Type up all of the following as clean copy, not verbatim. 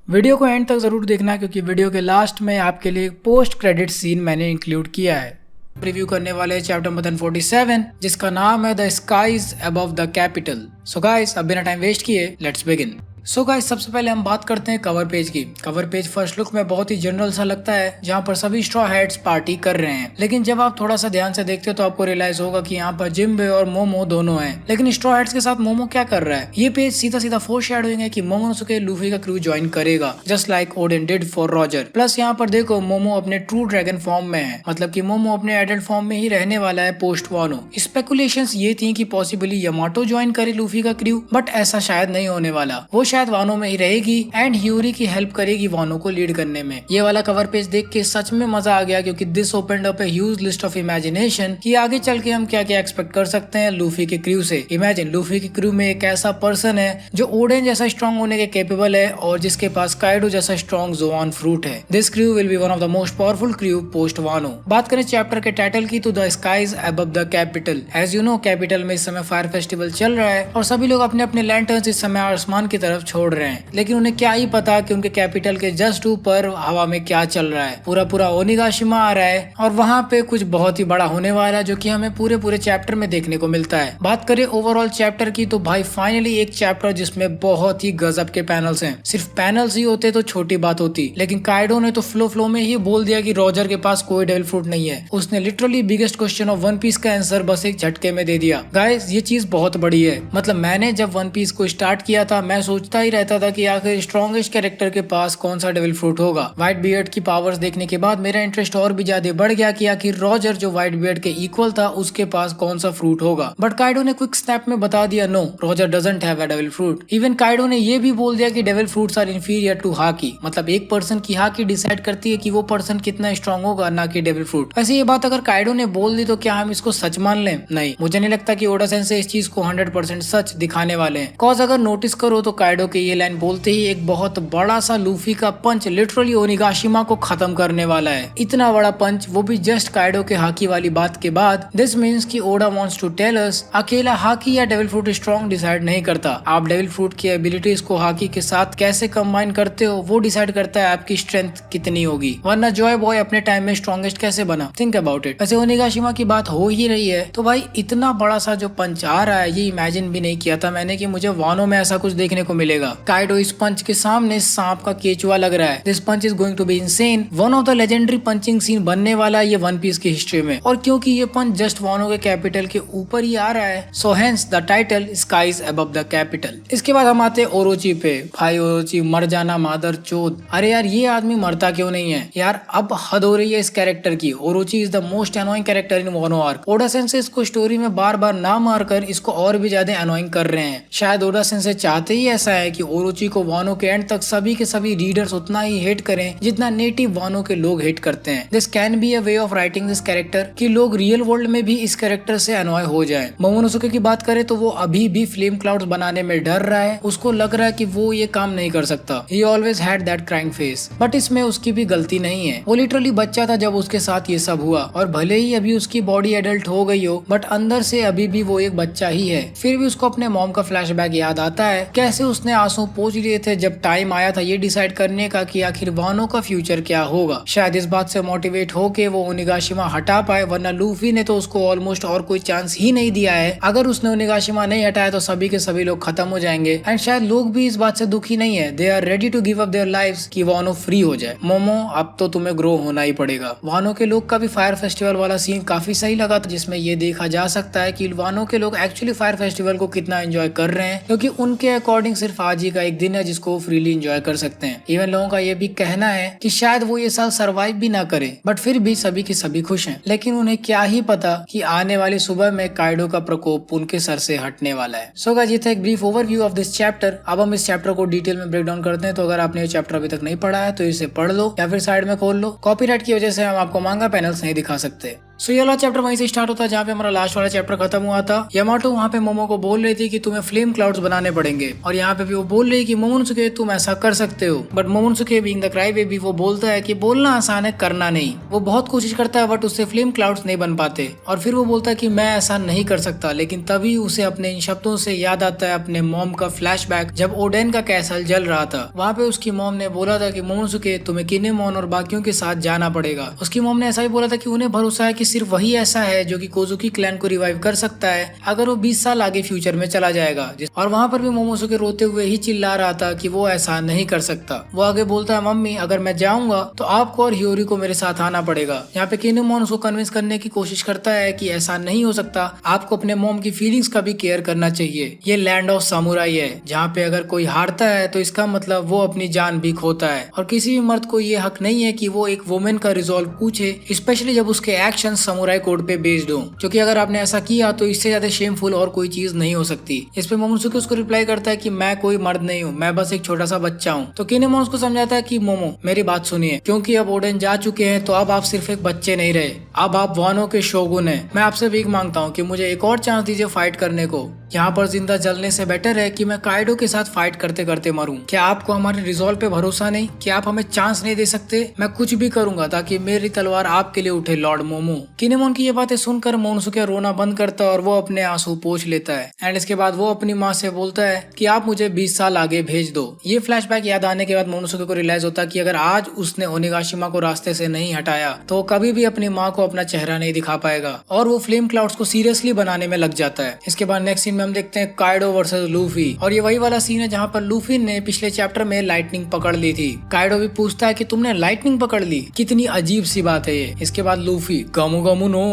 Video को and तक जरूर देखना क्योंकि वीडियो के लास्ट में आपके लिए पोस्ट क्रेडिट सीन मैंने इंक्लूड किया है। रिव्यू करने वाले चैप्टर नंबर 47 जिसका नाम है the skies above the capital. So guys, अब बिना टाइम वेस्ट किए लेट्स बिगिन। सो गाइस, सबसे पहले हम बात करते हैं कवर पेज की। कवर पेज फर्स्ट लुक में बहुत ही जनरल सा लगता है जहाँ पर सभी स्ट्रॉ हैट्स पार्टी कर रहे हैं, लेकिन जब आप थोड़ा सा ध्यान से देखते हो तो आपको रियलाइज होगा कि यहाँ पर जिम्बे और मोमो दोनों हैं। लेकिन स्ट्रॉ हैट्स के साथ मोमो क्या कर रहा है? ये पेज सीधा सीधा फोरशैडोइंग है कि मोमोनोसुके लूफी का क्रू ज्वाइन करेगा, just like Odean did for Roger. Plus यहाँ पर देखो मोमो अपने ट्रू ड्रैगन फॉर्म में है, मतलब कि मोमो अपने एडल्ट फॉर्म में ही रहने वाला है पोस्ट वानो। स्पेकुलेशंस ये थी कि पॉसिबली यमाटो ज्वाइन करे लूफी का क्रू, बट ऐसा शायद नहीं होने वाला। वो शायद वानो में ही एंड ह्यूरी की हेल्प करेगी वानो को लीड करने में। ये वाला कवर पेज देख के सच में मजा आ गया क्योंकि this opened up a huge list of imagination कि आगे चल के हम क्या क्या एक्सपेक्ट कर सकते हैं लूफी के क्रू से। इमेजिन लूफी के क्रू में एक ऐसा पर्सन है जो ओडेन जैसा स्ट्रॉन्ग होने के कैपेबल है और जिसके पास काइडो जैसा स्ट्रॉन्ग जोआन फ्रूट है। This crew will be one of the most powerful crew post Wano. बात करें चैप्टर के टाइटल की तो the skies above the capital. As you know, capital में इस समय फायर फेस्टिवल चल रहा है और सभी लोग अपने अपने लैंटर्न्स इस समय आसमान की तरफ छोड़ रहे हैं, लेकिन उन्हें क्या ही पता कि उनके कैपिटल के जस्ट ऊपर हवा में क्या चल रहा है। पूरा पूरा ओनिगाशिमा आ रहा है और वहाँ पे कुछ बहुत ही बड़ा होने वाला है जो कि हमें पूरे चैप्टर में देखने को मिलता है। बात करें ओवरऑल चैप्टर की तो भाई फाइनली एक चैप्टर जिसमें बहुत ही गजब के पैनल्स हैं। सिर्फ पैनल्स ही होते तो छोटी बात होती, लेकिन काइडो ने तो फ्लो में ही बोल दिया कि रॉजर के पास कोई डेविल फ्रूट नहीं है। उसने literally biggest question of One Piece का आंसर बस एक झटके में दे दिया। गाइस, ये चीज बहुत बड़ी है। मतलब मैंने जब वन पीस को स्टार्ट किया था मैं सोचता ही रहता था कि आखिर स्ट्रॉन्गेस्ट कैरेक्टर के पास कौन सा डेविल फ्रूट होगा। व्हाइट बियर्ड की पावर्स देखने के बाद मेरा इंटरेस्ट और भी ज्यादा बढ़ गया कि आखिर रॉजर जो व्हाइट बियर्ड के इक्वल था उसके पास कौन सा फ्रूट होगा। बट काइडो ने क्विक स्नैप में बता दिया, no, Roger doesn't have a devil fruit. Even Kaido ने ये भी बोल दिया कि devil fruits are inferior to haki. मतलब एक पर्सन की हाकी डिसाइड करती है कि वो पर्सन कितना स्ट्रॉन्ग होगा, ना कि डेविल फ्रूट। वैसे ये बात अगर काइडो ने बोल दी तो क्या हम इसको सच मान लें? नहीं, मुझे नहीं लगता कि ओडा सेंसेई इस चीज को 100% सच दिखाने वाले हैं। कॉज अगर नोटिस करो तो काइडो के ये लाइन बोलते ही एक बहुत बड़ा सा लूफी का पंच लिटरली ओनिगाशिमा को खत्म करने वाला है। इतना बड़ा पंच, वो भी जस्ट काइडो के हाकी वाली बात के बाद। दिस मीन्स कि Oda wants to tell us अकेला हाकी या डेविल फ्रूट स्ट्रॉन्ग डिसाइड नहीं करता। आप डेविल फ्रूट की एबिलिटीज को हाकी के साथ कैसे कंबाइन करते हो वो डिसाइड करता है आपकी स्ट्रेंथ कितनी होगी। वरना जॉय बॉय अपने टाइम में स्ट्रॉन्गेस्ट कैसे बना? Think about it. वैसे ओनिगाशिमा की बात हो ही रही है तो भाई इतना बड़ा सा जो पंच आ रहा है ये इमेजिन भी नहीं किया था मैंने कि मुझे वानो में ऐसा कुछ देखने को मिलेगा। काइडो इस पंच के सामने सांप का केचुआ लग रहा है। This punch is going to be insane, one of the legendary punching scene बनने वाला है ये वन पीस की हिस्ट्री में। और क्योंकि ये पंच जस्ट वानो के कैपिटल के ऊपर ही आ रहा है so hence the title skies above the capital. इसके बाद हम आते हैं ओरोची पे। भाई ओरोची मर जाना मादर चोद। अरे यार, ये आदमी मरता क्यों नहीं है यार? अब हद हो रही है इस कैरेक्टर की। Orochi is the most annoying character in Wano arc. Oda sensei इसको स्टोरी में बार बार ना मारकर इसको और भी ज्यादा अनोइंग कर रहे हैं। शायद ओडा सेंसेई चाहते ही ऐसा है कि ओरोची को वानो के एंड तक सभी के सभी रीडर्स उतना ही हेट करें जितना नेटिव वानो के लोग हेट करते हैं। This can be a way of writing this character कि लोग रियल वर्ल्ड में भी इस कैरेक्टर से अनॉय हो जाएं। मोमोनोसुके की बात करें तो वो अभी भी फ्लेम क्लाउड्स बनाने में डर रहा है। उसको लग रहा है कि वो ये काम नहीं कर सकता। ही always had that crying face. But इसमें उसकी भी गलती नहीं है। वो लिटरली बच्चा था जब उसके साथ ये सब हुआ और भले ही अभी उसकी बॉडी एडल्ट हो गई हो बट अंदर से अभी भी वो एक बच्चा ही है। फिर भी उसको अपने मॉम का फ्लैशबैक याद आता है, कैसे उसने आंसू पोंछ लिए थे जब टाइम आया था ये डिसाइड करने का कि आखिर वानो का फ्यूचर क्या होगा। शायद इस बात से मोटिवेट होके वो ओनिगाशिमा हटा पाए, वरना लूफी ने तो उसको ऑलमोस्ट और कोई चांस ही नहीं दिया है। अगर उसने ओनिगाशिमा नहीं हटाया तो सभी के सभी लोग खत्म हो जाएंगे। एंड शायद लोग भी इस बात से दुखी नहीं है। They are ready to give up their lives कि वानो फ्री हो जाए। मोमो, अब तो तुम्हें ग्रो होना ही पड़ेगा। वानो के लोग का भी फायर फेस्टिवल वाला सीन काफी सही लगा था जिसमें ये देखा जा सकता है कि वानो के लोग एक्चुअली फायर फेस्टिवल को कितना एंजॉय कर रहे हैं, क्योंकि उनके अकॉर्डिंग सिर्फ आज ही का एक दिन है जिसको वो फ्रीली एंजॉय कर सकते हैं। इवन लोगों का ये भी कहना है कि शायद वो ये साल सरवाइव भी ना करे, बट फिर भी सभी के सभी खुश हैं। लेकिन उन्हें क्या ही पता कि आने वाली सुबह में काइडो का प्रकोप उनके सर से हटने वाला है। सो गाइस, ये था एक brief overview of this chapter. अब हम इस चैप्टर को डिटेल में ब्रेक डाउन करते हैं। तो अगर आपने ये चैप्टर अभी तक नहीं पढ़ा है तो इसे पढ़ लो या फिर साइड में खोल लो। कॉपीराइट की वजह से हम आपको मांगा पैनल्स नहीं दिखा सकते। सो ये वाला चैप्टर वहीं से स्टार्ट होता है जहाँ पे हमारा लास्ट वाला चैप्टर खत्म हुआ था। यामाटो वहाँ पे मोमो को बोल रही थी कि तुम्हें फ्लेम क्लाउड्स बनाने पड़ेंगे, और यहाँ पे भी वो बोल रही है कि मोमोनोसुके तुम ऐसा कर सकते हो। But Momonosuke being the cry baby वो बोलता है कि बोलना आसान है, करना नहीं। वो बहुत कोशिश करता है बट उससे फ्लेम क्लाउड्स नहीं बन पाते, और फिर वो बोलता है कि मैं ऐसा नहीं कर सकता। लेकिन तभी उसे अपने इन शब्दों से याद आता है अपने मॉम का फ्लैशबैक जब ओडेन का कैसल जल रहा था। वहाँ पे उसकी मॉम ने बोला था कि मोमोनोसुके तुम्हें किनेमोन और बाकियों के साथ जाना पड़ेगा। उसकी मॉम ने ऐसा ही बोला था कि उन्हें भरोसा है कि सिर्फ वही ऐसा है जो कि कोजुकी क्लैन को रिवाइव कर सकता है अगर वो 20 साल आगे फ्यूचर में चला जाएगा। और वहाँ पर भी मोमोनोसुके रोते हुए ही चिल्ला रहा था कि वो ऐसा नहीं कर सकता। वो आगे बोलता है मम्मी अगर मैं जाऊंगा तो आपको और हियोरी को मेरे साथ आना पड़ेगा। यहाँ पे किनेमोन उसको कन्विंस करने की कोशिश करता है कि ऐसा नहीं हो सकता, आपको अपने मॉम की फीलिंग्स का भी केयर करना चाहिए। ये लैंड ऑफ सामुराई है जहाँ पे अगर कोई हारता है तो इसका मतलब वो अपनी जान भी खोता है, और किसी भी मर्द को ये हक नहीं है कि वो एक वुमेन का रिजॉल्व पूछे, स्पेशली जब उसके एक्शन समुराई कोड पे बेस्ड हो, क्योंकि अगर आपने ऐसा किया तो इससे ज्यादा शेमफुल और कोई चीज नहीं हो सकती। इस पे मोमोनोसुके उसको रिप्लाई करता है कि मैं कोई मर्द नहीं हूँ, मैं बस एक छोटा सा बच्चा हूँ। तो किनेमोन उसको समझाता है कि मोमो मेरी बात सुनिए, क्योंकि अब ओडेन जा चुके हैं तो अब आप सिर्फ एक बच्चे नहीं रहे, अब आप वानो के शोगुन हैं। मैं आपसे भीख मांगता हूँ कि मुझे एक और चांस दीजिए फाइट करने को। यहाँ पर जिंदा जलने से बेटर है कि मैं काइडो के साथ फाइट करते करते मरूं। क्या आपको हमारे रिजॉल्व पे भरोसा नहीं? क्या आप हमें चांस नहीं दे सकते? मैं कुछ भी करूंगा ताकि मेरी तलवार आपके लिए उठे लॉर्ड मोमो। किनेमोन की ये बातें सुनकर मोमोनोसुके रोना बंद करता है और वो अपने आंसू पोंछ लेता है। एंड इसके बाद वो अपनी माँ से बोलता है कि आप मुझे 20 साल आगे भेज दो। ये फ्लैशबैक याद आने के बाद मोमोनोसुके को रियलाइज होता है कि अगर आज उसने ओनिगाशिमा को रास्ते से नहीं हटाया तो वो कभी भी अपनी माँ को अपना चेहरा नहीं दिखा पाएगा, और वो फ्लेम क्लाउड्स को सीरियसली बनाने में लग जाता है। इसके बाद नेक्स्ट सीन में हम देखते हैं काइडो वर्सेस लूफी, और ये वही वाला सीन है जहाँ पर लूफी ने पिछले चैप्टर में लाइटनिंग पकड़ ली थी। काइडो भी पूछता है कि तुमने लाइटनिंग पकड़ ली, कितनी अजीब सी बात है ये। इसके बाद लूफी गमु गमु नो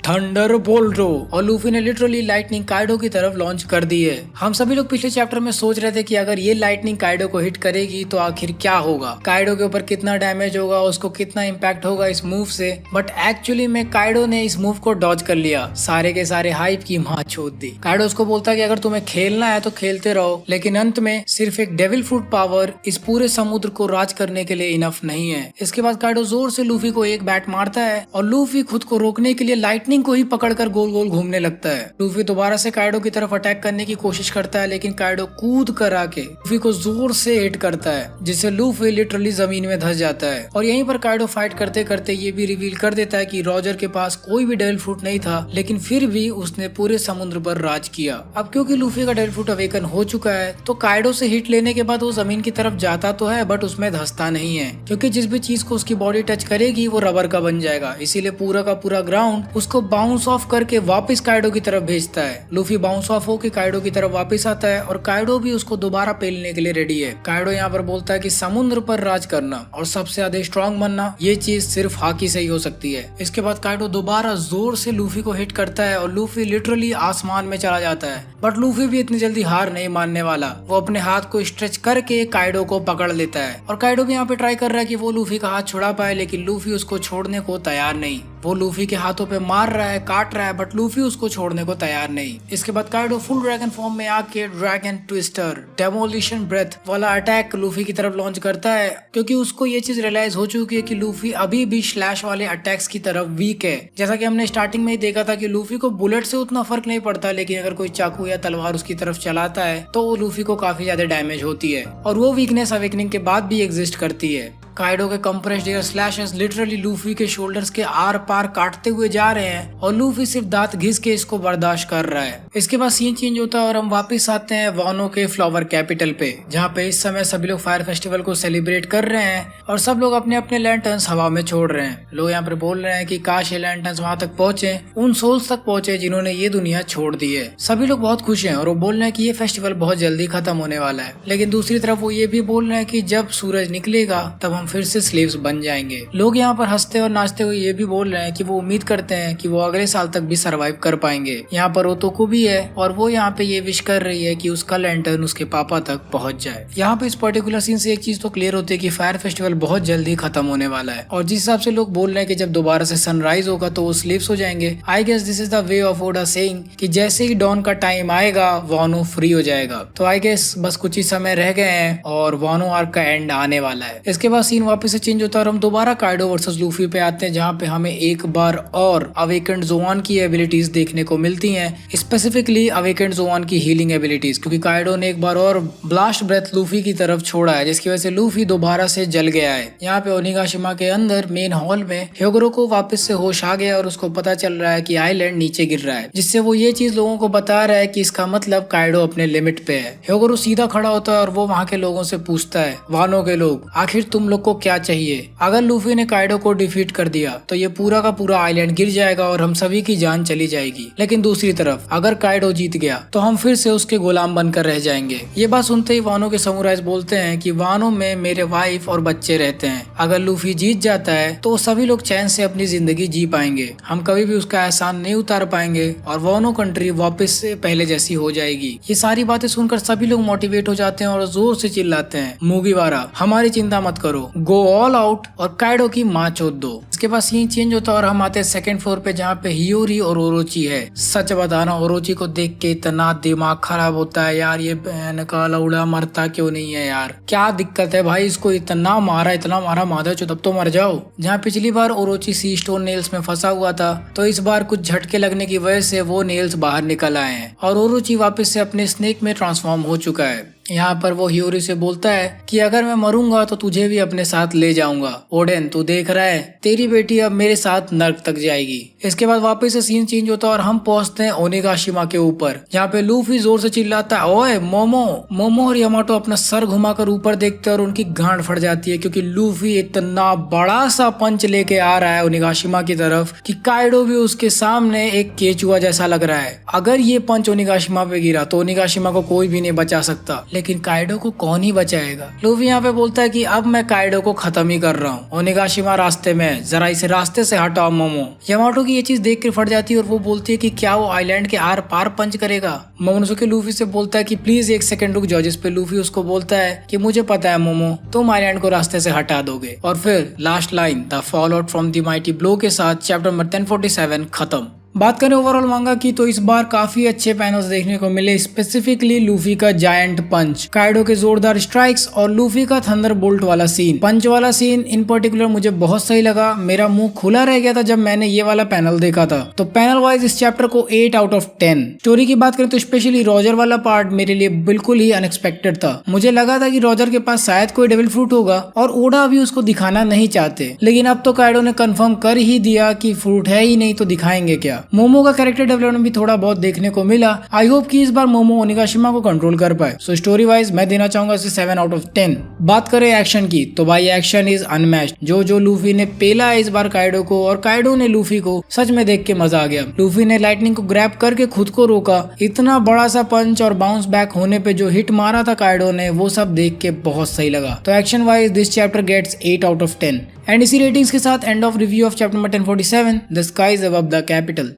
थंडर बोल्टो, और लूफी ने लिटरली लाइटनिंग काइडो की तरफ लॉन्च कर दी है। हम सभी लोग पिछले चैप्टर में सोच रहे थे कि अगर ये लाइटनिंग काइडो को हिट करेगी तो आखिर क्या होगा, काइडो के ऊपर कितना डैमेज होगा, उसको कितना इम्पैक्ट होगा इस मूव से। बट एक्चुअली में काइडो ने इस मूव को डॉज कर लिया, सारे के सारे हाइप की मां छोड़ दी। काइडो उसको बोलता है कि अगर तुम्हें खेलना है तो खेलते रहो, लेकिन अंत में सिर्फ एक डेविल फ्रूट पावर इस पूरे समुद्र को राज करने के लिए इनफ नहीं है। इसके बाद काइडो जोर से लूफी को एक बैट मारता है और लूफी खुद को रोकने के लिए लाइटनिंग को ही पकड़कर गोल गोल घूमने लगता है। लूफी दोबारा से काइडो की तरफ अटैक करने की कोशिश करता है, लेकिन काइडो कूद कर आके लूफी को जोर से हिट करता है, जिससे लूफी लिटरली जमीन में धंस जाता है। और यहीं पर काइडो फाइट करते करते ये भी रिवील कर देता है कि रॉजर के पास कोई भी डेविल फ्रूट नहीं था, लेकिन फिर भी उसने पूरे समुद्र पर राज किया। अब क्योंकि लूफी का डेविल फ्रूट अवेकन हो चुका है तो काइडो से हिट लेने के बाद वो जमीन की तरफ जाता तो है बट उसमें धंसता नहीं है, क्योंकि जिस भी चीज को उसकी बॉडी टच करेगी वो रबर का बन जाएगा। इसीलिए पूरा का पूरा ग्राउंड उसको बाउंस ऑफ करके वापस काइडो की तरफ भेजता है। लूफी बाउंस ऑफ होकर काइडो की तरफ वापस आता है और काइडो भी उसको दोबारा पेलने के लिए रेडी है। काइडो यहाँ पर बोलता है कि समुद्र पर राज करना और सबसे ज्यादा स्ट्रॉन्ग बनना ये चीज सिर्फ हाकी से ही हो सकती है। इसके बाद काइडो दोबारा जोर से लूफी को हिट करता है और लूफी लिटरली आसमान में चला जाता है। बट लूफी भी इतनी जल्दी हार नहीं मानने वाला, वो अपने हाथ को स्ट्रेच करके काइडो को पकड़ लेता है। और काइडो भी यहाँ पे ट्राई कर रहा है कि वो लूफी का हाथ छुड़ा पाए, लेकिन लूफी उसको छोड़ने को तैयार नहीं। वो लूफी के हाथों पे मार रहा है, काट रहा है, बट लूफी उसको छोड़ने को तैयार नहीं। इसके बाद काइडो फुल ड्रैगन फॉर्म में आके ड्रैगन ट्विस्टर डेमोलिशन ब्रेथ वाला अटैक लूफी की तरफ लॉन्च करता है, क्योंकि उसको ये चीज रियलाइज हो चुकी है कि लूफी अभी भी स्लैश वाले अटैक्स की तरफ वीक है। जैसा कि हमने स्टार्टिंग में ही देखा था कि लूफी को बुलेट से उतना फर्क नहीं पड़ता, लेकिन अगर कोई चाकू या तलवार उसकी तरफ चलाता है तो वो लूफी को काफी ज्यादा डैमेज होती है, और वो वीकनेस अवेकनिंग के बाद भी एग्जिस्ट करती है। काइडो के compressed air slashes literally Luffy के शोल्डर्स के आर पार काटते हुए जा रहे हैं, और लूफी सिर्फ दांत घिस के इसको बर्दाश्त कर रहा है। इसके बाद सीन चेंज होता है और हम वापस आते हैं वानो के फ्लावर कैपिटल पे, जहाँ पे इस समय सभी लोग फायर फेस्टिवल को सेलिब्रेट कर रहे हैं और सब लोग अपने अपने लैंटर्न्स हवा में छोड़ रहे हैं। लोग यहाँ पर बोल रहे हैं कि काश ये लैंटर्न्स वहाँ तक पहुंचे, उन सोल्स तक पहुंचे जिन्होंने ये दुनिया छोड़ दी है। सभी लोग बहुत खुश हैं और वो बोल रहे हैं कि ये फेस्टिवल बहुत जल्दी खत्म होने वाला है, लेकिन दूसरी तरफ वो ये भी बोल रहे हैं कि जब सूरज निकलेगा तब हम फिर से स्लेव्स बन जाएंगे। लोग यहाँ पर हंसते और नाचते हुए ये भी बोल रहे हैं कि वो उम्मीद करते हैं कि वो अगले साल तक भी सरवाइव कर पाएंगे। यहाँ पर ओतोको भी है और वो यहाँ पे ये विश कर रही है कि उसका लैंटर्न उसके पापा तक पहुंच जाए। यहाँ पे इस पर्टिकुलर सीन से एक चीज तो क्लियर होती है कि फायर फेस्टिवल बहुत जल्दी खत्म होने वाला है, और जिस हिसाब से लोग बोल रहे हैं कि जब दोबारा से सनराइज होगा तो वो स्लीव्स हो जाएंगे। I guess this is the way of Oda saying कि जैसे ही डॉन का टाइम आएगा वानो फ्री हो जाएगा। तो आई गेस बस कुछ ही समय रह गए हैं और वानो आर्क का एंड आने वाला है। इसके बाद सीन वापस से चेंज होता है और हम दोबारा काइडो वर्सेस लूफी पे आते हैं, जहाँ पे हमें एक बार और अवेकेंड ज़ोआन की एबिलिटीज देखने को मिलती हैं, स्पेसिफिकली अवेकेंड ज़ोआन की हीलिंग एबिलिटीज, क्योंकि काइडो ने एक बार और ब्लास्ट ब्रेथ लूफी की तरफ छोड़ा है, जिसकी वजह से लूफी दोबारा से जल गया है। यहाँ पे ओनिगाशिमा के अंदर मेन हॉल में ह्योगोरो को वापस से होश आ गया और उसको पता चल रहा है कि आइलैंड नीचे गिर रहा है, जिससे वो ये चीज लोगों को बता रहा है कि इसका मतलब काइडो अपने लिमिट पे है। ह्योगोरो सीधा खड़ा होता है और वो वहाँ के लोगों से पूछता है, वानो के लोग, आखिर तुम लोग को क्या चाहिए? अगर लूफी ने काइडो को डिफीट कर दिया तो ये पूरा का पूरा आइलैंड गिर जाएगा और हम सभी की जान चली जाएगी, लेकिन दूसरी तरफ अगर काइडो जीत गया तो हम फिर से उसके गुलाम बनकर रह जाएंगे। ये बात सुनते ही वानो के समुराइज बोलते हैं कि वानो में मेरे वाइफ और बच्चे रहते हैं, अगर लूफी जीत जाता है तो सभी लोग चैन से अपनी जिंदगी जी पाएंगे, हम कभी भी उसका एहसान नहीं उतार पाएंगे और वानो कंट्री वापस से पहले जैसी हो जाएगी। ये सारी बातें सुनकर सभी लोग मोटिवेट हो जाते हैं और जोर से चिल्लाते हैं, मुगिवारा हमारी चिंता मत करो, गो ऑल आउट और काइडो की माँ चोद दो। इसके बाद सीन चेंज होता है और हम आते हैं सेकंड फ्लोर पे, जहाँ पे हियोरी और ओरोची है। सच बताना, ओरोची को देख के इतना दिमाग खराब होता है यार, ये बहन का लौड़ा मरता क्यों नहीं है यार, क्या दिक्कत है भाई, इसको इतना मारा माधा चो, तब तो मर जाओ। जहाँ पिछली बार ओरोची सी स्टोन नेल्स में फंसा हुआ था, तो इस बार कुछ झटके लगने की वजह से वो नेल्स बाहर निकल आए हैं और ओरोची वापस से अपने स्नेक में ट्रांसफॉर्म हो चुका है। यहाँ पर वो हियोरी से बोलता है कि अगर मैं मरूंगा तो तुझे भी अपने साथ ले जाऊंगा। ओडेन तू देख रहा है, तेरी बेटी अब मेरे साथ नर्क तक जाएगी। इसके बाद वापस से सीन चेंज होता है और हम पहुंचते हैं ओनिगाशिमा के ऊपर, जहाँ पे लूफी जोर से चिल्लाता है, ओए मोमो। मोमो और यामाटो अपना सर घुमाकर ऊपर देखते हैं और उनकी गांड फट जाती है, क्योंकि लूफी इतना बड़ा सा पंच लेके आ रहा है ओनिगाशिमा की तरफ कि काइडो भी उसके सामने एक केचुआ जैसा लग रहा है। अगर ये पंच ओनिगाशिमा पे गिरा तो ओनिगाशिमा को कोई भी नहीं बचा सकता, लेकिन काइडो को कौन ही बचाएगा। लूफी यहाँ पे बोलता है कि अब मैं काइडो को खत्म ही कर रहा हूँ, ओनिगाशिमा रास्ते में, जरा इसे रास्ते से हटाओ मोमो। यामाटो की ये चीज देख कर फट जाती है और वो बोलती है कि क्या वो आइलैंड के आर पार पंच करेगा। मोमोनोसुके लूफी से बोलता है कि प्लीज एक सेकंड रुक जाओ, जिस पे लूफी उसको बोलता है कि मुझे पता है मोमो, तुम आइलैंड को रास्ते से हटा दोगे। और फिर last line, the fall out from the mighty blow के साथ चैप्टर नंबर 1047 खत्म। बात करें ओवरऑल मांगा की, तो इस बार काफी अच्छे पैनल्स देखने को मिले, स्पेसिफिकली लूफी का जायंट पंच, काइडो के जोरदार स्ट्राइक्स और लूफी का थंडर बोल्ट वाला सीन। पंच वाला सीन इन पर्टिकुलर मुझे बहुत सही लगा, मेरा मुंह खुला रह गया था जब मैंने ये वाला पैनल देखा था। तो पैनल वाइज इस चैप्टर को 8 आउट ऑफ 10। स्टोरी की बात करें तो स्पेशली रॉजर वाला पार्ट मेरे लिए बिल्कुल ही अनएक्सपेक्टेड था। मुझे लगा था कि रॉजर के पास शायद कोई डेविल फ्रूट होगा और ओडा भी उसको दिखाना नहीं चाहते, लेकिन अब तो काइडो ने कंफर्म कर ही दिया कि फ्रूट है ही नहीं तो दिखाएंगे क्या। मोमो का कैरेक्टर डेवलपमेंट भी थोड़ा बहुत देखने को मिला। आई होप कि इस बार मोमो ओनिगाशिमा को कंट्रोल कर पाए। सो स्टोरी वाइज मैं देना चाहूंगा इसे 7 आउट ऑफ 10। बात करें एक्शन की, तो भाई एक्शन इज अनमैच्ड। जो लूफी ने पेला है इस बार काइडो को और काइडो ने लूफी को, सच में देख के मजा आ गया। लूफी ने लाइटनिंग को ग्रैब करके खुद को रोका, इतना बड़ा सा पंच और बाउंस बैक होने पे जो हिट मारा था काइडो ने, वो सब देख के बहुत सही लगा। तो action wise this chapter gets 8 out of 10। And इसी रेटिंग्स के साथ end of review of chapter number 1047, the skies above the capital.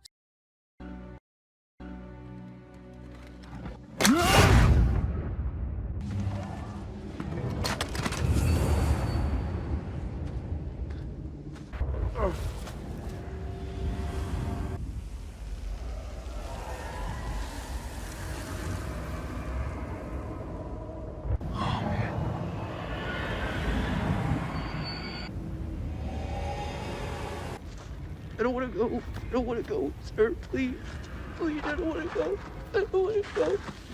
I don't want to go. I don't want to go, sir. Please. Please, I don't want to go. I don't want to go.